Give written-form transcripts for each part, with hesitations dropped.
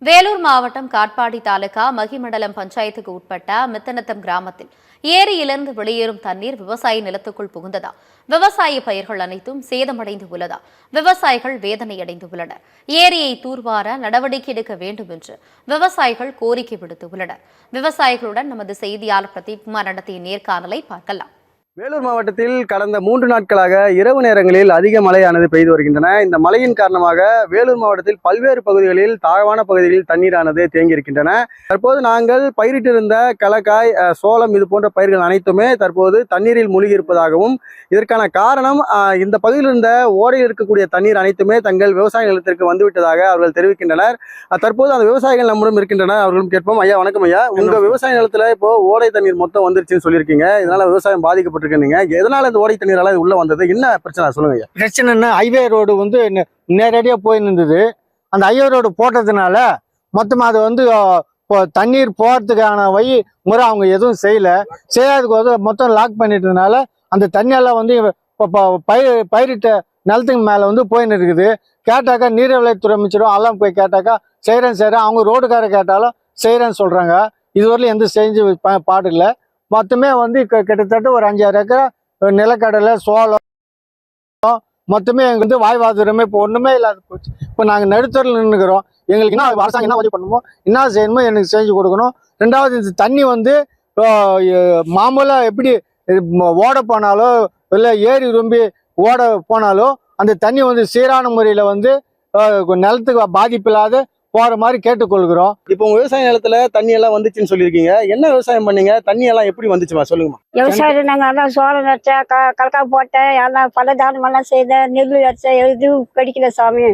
வேலூர் மாவட்டம் காட்பாடி தாலுகா மகிமண்டலம் பஞ்சாயத்துக்கு உட்பட்ட மித்தனத்தம் கிராமத்தில் ஏரியிலிருந்து வெளியேறும் தண்ணீர் விவசாய நிலத்துக்குள் புகுந்ததா விவசாய பயிர்கள் அனைத்தும் சேதமடைந்து உள்ளதா விவசாயிகள் வேதனையடைந்து உள்ளனர். ஏரியை தூர்வார நடவடிக்கை எடுக்க வேண்டும் என்று விவசாயிகள் கோரிக்கை விடுத்துள்ளனர். விவசாயிகளுடன் நமது செய்தியாளர் பிரதீப்குமார் நடத்திய நேர்காணலை பார்க்கலாம். வேலூர் மாவட்டத்தில் கடந்த 3 நாட்களாக இரவு நேரங்களில் அதிக மழையானது பெய்து வருகின்றன. இந்த மழையின் காரணமாக வேலூர் மாவட்டத்தில் பல்வேறு பகுதிகளில் தாழ்வான பகுதிகளில் தண்ணீரானது தேங்கி இருக்கின்றன. தற்போது நாங்கள் பயிரிட்டிருந்த கலக்காய், சோளம் இது போன்ற பயிர்கள் அனைத்துமே தற்போது தண்ணீரில் மூழ்கி இருப்பதாகவும், இதற்கான காரணம் இந்த பகுதியில் இருந்த ஓடையில் இருக்கக்கூடிய தண்ணீர் அனைத்துமே தங்கள் விவசாய நிலத்திற்கு வந்துவிட்டதாக அவர்கள் தெரிவிக்கின்றனர். தற்போது அந்த விவசாயிகள் நம்முடன் இருக்கின்றனர். அவர்களும் கேட்போம். ஐயா, வணக்கம் ஐயா. உங்க விவசாய நிலத்துல இப்போ ஓடை தண்ணீர் மொத்தம் வந்துருச்சுன்னு சொல்லியிருக்கீங்க. இதனால விவசாயம் பாதிக்கப்பட்டு எதனால இந்த ஓடை தண்ணீரால உள்ள வந்தது, என்ன பிரச்சனை சொல்லுங்க. பிரச்சனைன்னா ஹைவே ரோடு நேரடியா போய் நின்றுது. அந்த ஹைவே ரோடு போட்டதுனால மொத்தமா அது தண்ணீர் போறதுக்கான முறை அவங்க எதுவும் செய்யாததுக்கு மொத்தம் லாக் பண்ணிட்டதுனால அந்த தண்ணியெல்லாம் பயிரிட்ட நிலத்துக்கு மேல போயின்னு இருக்குது. கேட்டாக்கா நீர்வளத்துறை அமைச்சரும் எல்லாம் போய் கேட்டாக்கா செய்யறேன் அவங்க ரோடுக்கார கேட்டாலும் செய்யறேன்னு சொல்றாங்க. இதுவரையிலும் எந்த செஞ்சு பாடு இல்லை. மொத்தமே கிட்டத்தட்ட ஒரு 5,000 ஏக்கர் நிலக்கடலை, சோளம் மொத்தமே எங்களுக்கு வாய்வாதுரமே இப்போ ஒண்ணுமே இல்லாத போச்சு. இப்போ நாங்கள் நடுத்தரில் நின்றுக்கிறோம். எங்களுக்கு என்ன அரசாங்கம் என்ன உதவி பண்ணணுமோ, என்ன செய்யணுமோ எனக்கு செஞ்சு கொடுக்கணும். ரெண்டாவது, இந்த தண்ணி மாமூலாக எப்படி ஓட போனாலோ இல்லை ஏரி ரொம்பி ஓட போனாலோ அந்த தண்ணி சீரான முறையில் நிலத்துக்கு பாதிப்பில்லாத போற மாதிரி கேட்டுக்கொள்கிறோம். இப்போ உங்க விவசாய நிலத்துல தண்ணி எல்லாம் வந்துச்சுன்னு சொல்லியிருக்கீங்க. என்ன விவசாயம் பண்ணீங்க? தண்ணி எல்லாம் எப்படி வந்துச்சுமா சொல்லுங்கம்மா. விவசாயம் நாங்க எல்லாம் சோளம் வச்சேன், கலக்கா போட்டேன், எல்லாம் பல தானமெல்லாம் செய்தேன், நெல் வச்சேன், எதுவும் கிடைக்கல சாமி.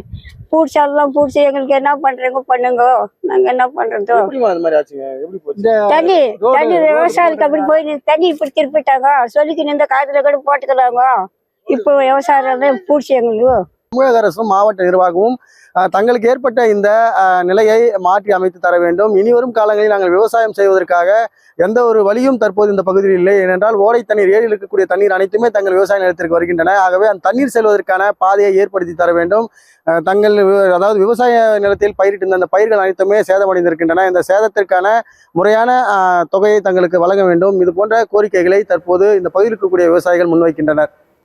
பூடிச்சாலாம் பூடிச்சு எங்களுக்கு என்ன பண்றீங்க பண்ணுங்க, நாங்க என்ன பண்றதோ. தண்ணி விவசாயத்துக்கு அப்படி போய் தண்ணி இப்படி திருப்பிட்டாங்க. சொல்லிக்கு இந்த காலத்துல கூட போட்டுக்கிறாங்க. இப்போ விவசாயம் பூடிச்சு எங்களுக்கு. தமிழக அரசும் மாவட்ட நிர்வாகமும் தங்களுக்கு ஏற்பட்ட இந்த நிலையை மாற்றி அமைத்து தர வேண்டும். இனிவரும் காலங்களில் நாங்கள் விவசாயம் செய்வதற்காக எந்த ஒரு வழியும் தற்போது இந்த பகுதியில் இல்லை. ஏனென்றால் ஓடை தண்ணீர், ஏரியில் இருக்கக்கூடிய தண்ணீர் அனைத்துமே தங்கள் விவசாய நிலத்திற்கு வருகின்றன. ஆகவே அந்த தண்ணீர் செல்வதற்கான பாதையை ஏற்படுத்தி தர வேண்டும். அதாவது விவசாய நிலத்தில் பயிரிட்டு அந்த பயிர்கள் அனைத்துமே சேதமடைந்திருக்கின்றன. இந்த சேதத்திற்கான முறையான தொகையை தங்களுக்கு வழங்க வேண்டும். இது போன்ற கோரிக்கைகளை தற்போது இந்த பகுதியில் இருக்கக்கூடிய விவசாயிகள் முன்வைக்கின்றனர்.